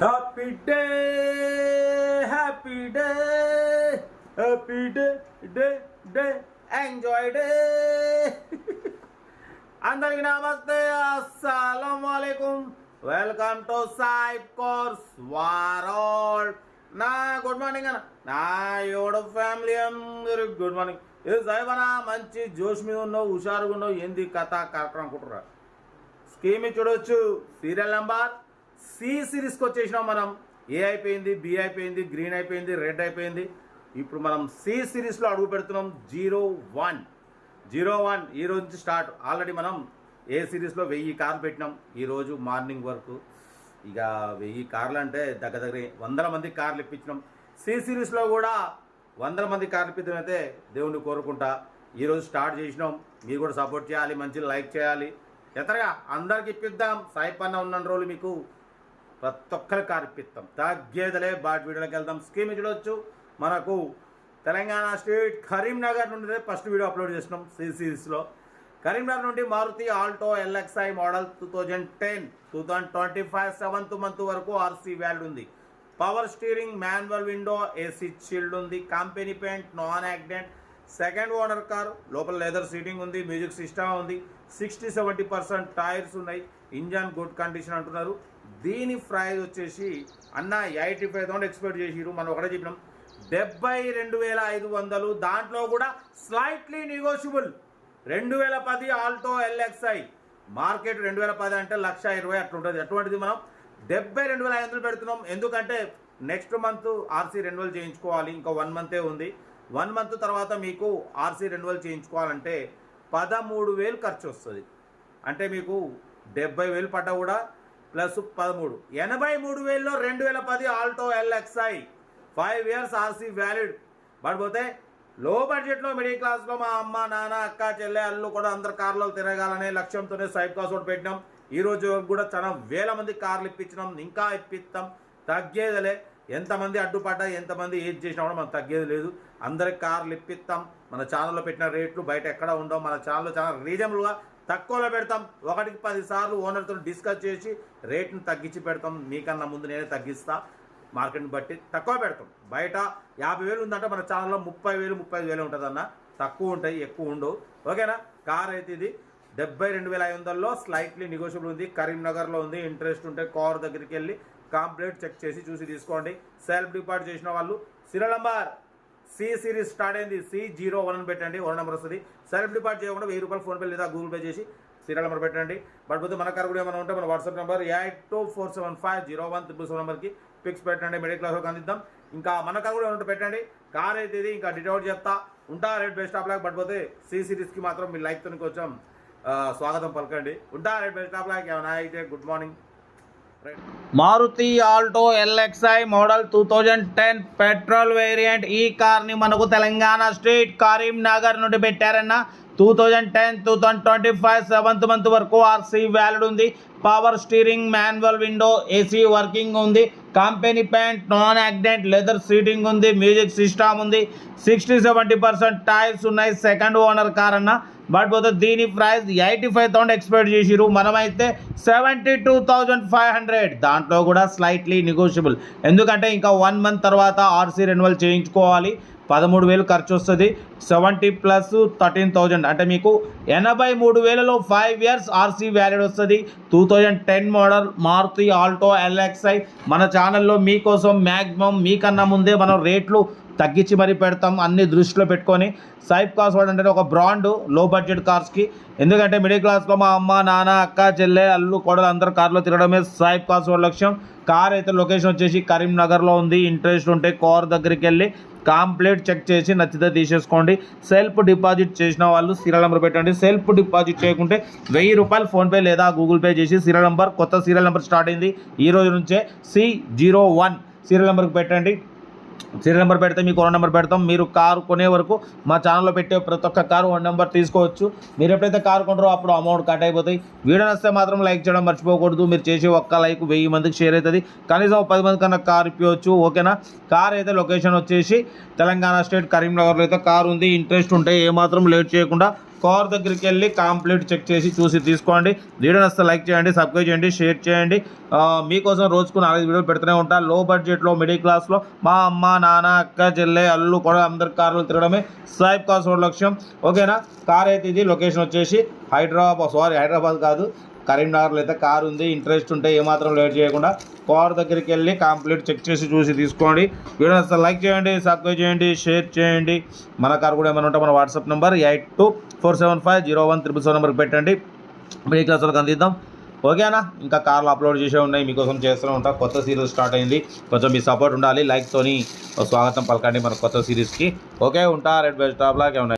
Happy day happy day happy day day day enjoy day. అందరికి నమస్తే, అస్సలం వాలేకుం. Welcome to Saib cars world. నా గుడ్ మార్నింగ్ అన్న, నా యూట్యూబ్ ఫ్యామిలీ అందరికి గుడ్ మార్నింగ్. ఇది సాయిబ్ అన్న, మంచి జోష్ మీద ఉన్నావు, హుషారుగా ఉన్నావు. ఏంది కథ కరెక్ట్ అనుకుంటున్నా. స్కీమ్ చూడవచ్చు. సీరియల్ నెంబర్ సి సిరీస్కి వచ్చేసినాం మనం. ఏ అయిపోయింది, బి అయిపోయింది, గ్రీన్ అయిపోయింది, రెడ్ అయిపోయింది. ఇప్పుడు మనం సి సిరీస్లో అడుగు పెడుతున్నాం. 01 ఈరోజు నుంచి స్టార్ట్. ఆల్రెడీ మనం ఏ సిరీస్లో 1000 కార్లు పెట్టినాం ఈరోజు మార్నింగ్ వరకు. ఇక 1000 కార్లు అంటే దగ్గర 100 మంది కార్లు ఇప్పించినాం. సి సిరీస్లో కూడా 100 మంది కార్లు ఇప్పించడం అయితే దేవుణ్ణి కోరుకుంటా. ఈరోజు స్టార్ట్ చేసినాం. మీరు కూడా సపోర్ట్ చేయాలి, మంచి లైక్ చేయాలి. ఎత్తగా అందరికి ఇప్పిద్దాం. సాయిపన్న ఉన్న రోజులు మీకు ప్రతి ఒక్కరి కారు ఇప్పిస్తాం. తగ్గేదలే. బాట్ వీడియోలోకి వెళ్దాం. స్కీమ్ చూడవచ్చు. మనకు తెలంగాణ స్టేట్ కరీంనగర్ నుండి ఫస్ట్ వీడియో అప్లోడ్ చేసినాం సి సిరీస్లో. కరీంనగర్ నుండి Maruti Alto LXi model 2010-2025 7th month వరకు ఆర్సీ వ్యాల్యూ ఉంది. Power steering, manual window, AC shield ఉంది. Company paint, non accident, second owner car. లోపల లెదర్ సీటింగ్ ఉంది, మ్యూజిక్ సిస్టమ్ ఉంది. 60-70% టైర్స్ ఉన్నాయి. ఇంజన్ గుడ్ కండిషన్ అంటున్నారు. దీని ప్రైస్ వచ్చేసి అన్న 85,000 ఎక్స్పెక్ట్ చేసిరు. మనం ఒకటే చెప్పినాం 72,500. దాంట్లో కూడా slightly negotiable. 2010 Alto LXi market 2010 అంటే 1,20,000 అట్లుంటుంది. అటువంటిది మనం 72,500 పెడుతున్నాం. ఎందుకంటే నెక్స్ట్ మంత్ ఆర్సీ రెన్యువల్ చేయించుకోవాలి. ఇంకా 1 మంతే ఉంది. 1 మంత్ తర్వాత మీకు ఆర్సీ రెన్యువల్ చేయించుకోవాలంటే 13,000 ఖర్చు వస్తుంది. అంటే మీకు 70,000 పడ్డా కూడా plus 13, 83,000లో 2010 Alto LXi 5 years RC valid. పడిపోతే లో బడ్జెట్లో మిడిల్ క్లాస్లో మా అమ్మ, నాన్న, అక్క, చెల్లె, అల్లు కూడా అందరు కార్లో తిరగాలనే లక్ష్యంతోనే సాయిబ్ కాస్ ఒకటి పెట్టినాం. ఈరోజు కూడా చాలా వేల మంది కార్లు ఇప్పించినాం. ఇంకా ఇప్పిస్తాం. తగ్గేదిలే. ఎంతమంది అడ్డుపడ్డా, ఎంతమంది ఏది చేసినా కూడా మనం తగ్గేది లేదు. అందరికి కార్లు ఇప్పిస్తాం. మన ఛానల్లో పెట్టిన రేట్లు బయట ఎక్కడ ఉండవు. మన ఛానల్లో చాలా రీజనబుల్గా తక్కువలో పెడతాం. 1కి 10 సార్లు ఓనర్తో డిస్కస్ చేసి రేట్ను తగ్గించి పెడతాం. మీకన్నా ముందు నేనే తగ్గిస్తా. మార్కెట్ని బట్టి తక్కువ పెడతాం. బయట 50,000 ఉందంటే మన ఛానల్లో 30,000, 35,000 ఉంటుందన్న. తక్కువ ఉంటాయి, ఎక్కువ ఉండవు. ఓకేనా. కార్ అయితే ఇది 72,500లో స్లైట్లీ నెగోషియబుల్ ఉంది. కరీంనగర్లో ఉంది. ఇంట్రెస్ట్ ఉంటే కార్ దగ్గరికి వెళ్ళి కంప్లీట్ చెక్ చేసి చూసి తీసుకోండి. సెల్ఫ్ డిపాజిట్ చేసిన వాళ్ళు serial number C series start అయింది. C01 పెట్టండి. 1 నెంబర్ వస్తుంది. సెల్ఫ్ డిపాజిట్ చేయకుండా 1000 రూపాయలు ఫోన్పే లేదా గూగుల్ పే చేసి సీరియల్ నెంబర్ పెట్టండి. పడిపోతే మన కారు కూడా ఏమైనా ఉంటే మన వాట్సాప్ నెంబర్ 8247501777 నెంబర్కి పిక్స్ పెట్టండి. మిడిల్ క్లాస్లోకి అందిద్దాం. ఇంకా మన కారు కూడా ఏమైనా పెట్టండి. కార్ అయితే ఇది ఇంకా డీటెయిల్ చెప్తా ఉంటా. Rate best of luck. పడిపోతే సి సిరీస్కి మాత్రం మీ లైక్తో కొంచెం స్వాగతం పలకండి. ఉంటా. Rate best of luck. ఏమైనా అయితే good morning. Maruti Alto LXi model 2010 petrol variant. ఈ కార్ని మనకు తెలంగాణ స్టేట్ కరీంనగర్ నుండి పెట్టారన్న. 2010-2025 7th మంత్ వరకు ఆర్సీ వ్యాలిడ్ ఉంది. Power steering, manual window, AC working ఉంది. Company paint, non accident, leather seating ఉంది. మ్యూజిక్ సిస్టమ్ ఉంది. 60-70% టైర్స్ ఉన్నాయి. సెకండ్ ఓనర్ కార్ అన్న. బట్ పోతే దీని ప్రైస్ 85,000 ఎక్స్పెక్ట్ చేసిరు. మనమైతే 72,500. దాంట్లో కూడా స్లైట్లీ నెగోషియబుల్. ఎందుకంటే ఇంకా 1 మంత్ తర్వాత ఆర్సీ రెన్యువల్ చేయించుకోవాలి. 13,000 ఖర్చు వస్తుంది. 70 ప్లస్ 13,000 అంటే మీకు 83,000లో 5 years ఆర్సీ వ్యాలిడ్ వస్తుంది. 2010 మోడల్ మారుతి ఆల్టో LXi. మన ఛానల్లో మీకోసం మ్యాక్సిమం మీకన్నా ముందే మనం రేట్లు తగ్గించి మరీ పెడతాం. అన్ని దృష్టిలో పెట్టుకొని సాయిబ్ కార్స్ వాడు అంటే ఒక బ్రాండ్ లో బడ్జెట్ కార్స్కి. ఎందుకంటే మిడిల్ క్లాస్లో మా అమ్మ, నాన్న, అక్క, చెల్లె, అల్లు, కొడలు అందరు కార్లో తిరగడమే సాయిబ్ కార్స్ వాడి లక్ష్యం. కార్ అయితే లొకేషన్ వచ్చేసి కరీంనగర్లో ఉంది. ఇంట్రెస్ట్ ఉంటే కార్ దగ్గరికి వెళ్ళి కంప్లీట్ చెక్ చేసి నచ్చితే తీసేసుకోండి. సెల్ఫ్ డిపాజిట్ చేసిన వాళ్ళు సీరియల్ నెంబర్ పెట్టండి. సెల్ఫ్ డిపాజిట్ చేయకుంటే 1000 రూపాయలు ఫోన్పే లేదా గూగుల్ పే చేసి సీరియల్ నెంబర్, కొత్త సీరియల్ నెంబర్ స్టార్ట్ అయింది ఈ రోజు నుంచే. C01 సీరియల్ నెంబర్కి పెట్టండి. సీరియల్ నెంబర్ పెడితే మీకు 1 నెంబర్ పెడతాం. మీరు కారు కొనే వరకు మా ఛానల్లో పెట్టే ప్రతి ఒక్క కారు 1 నెంబర్ తీసుకోవచ్చు. మీరు ఎప్పుడైతే కారు కొంటారో అప్పుడు అమౌంట్ కట్ అయిపోతాయి. వీడియో నచ్చితే మాత్రం లైక్ చేయడం మర్చిపోకూడదు. మీరు చేసే ఒక్క లైక్ 1000 మందికి షేర్ అవుతుంది. కనీసం 10 మంది కన్నా కారు ఇప్పవచ్చు. ఓకేనా. కార్ అయితే లొకేషన్ వచ్చేసి తెలంగాణ స్టేట్ కరీంనగర్లో అయితే కారు ఉంది. ఇంట్రెస్ట్ ఉంటే ఏమాత్రం లేట్ చేయకుండా కార్ దగ్గరికి వెళ్ళి కంప్లీట్ చెక్ చేసి చూసి తీసుకోండి. వీడియో నచ్చితే లైక్ చేయండి, సబ్స్క్రైబ్ చేయండి, షేర్ చేయండి. మీకోసం రోజుకు 4 వీడియోలు పెడుతూనే ఉంటా. లో బడ్జెట్లో మిడిల్ క్లాస్లో మా అమ్మ నాన్న అక్క చెల్లె అల్లు కూడా అందరి కార్లు తిరగడమే స్వైప్ కార్స్ లక్ష్యం. ఓకేనా. కార్ అయితే ఇది. లొకేషన్ వచ్చేసి హైదరాబాద్ కాదు, కరీంనగర్లో అయితే కారు ఉంది. ఇంట్రెస్ట్ ఉంటే ఏమాత్రం లేట్ చేయకుండా కార్ దగ్గరికి వెళ్ళి కంప్లీట్ చెక్ చేసి చూసి తీసుకోండి. వీడియో నచ్చితే లైక్ చేయండి, సబ్స్క్రైబ్ చేయండి, షేర్ చేయండి. మన కార్ కూడా ఏమైనా ఉంటే మన వాట్సాప్ నెంబర్ 8247501777 నెంబర్కి పెట్టండి. మిడిల్ క్లాస్ వాళ్ళకి అందిద్దాం. ఓకేనా. ఇంకా కార్లు అప్లోడ్ చేసే ఉన్నాయి, మీకోసం చేస్తూనే ఉంటాం. కొత్త సిరీస్ స్టార్ట్ అయింది, కొంచెం మీ సపోర్ట్ ఉండాలి. లైక్తోని స్వాగతం పలకండి మన కొత్త సిరీస్కి. ఓకే ఉంటా. రెడ్ బెస్ట్ టాప్ లాగా ఏమన్నా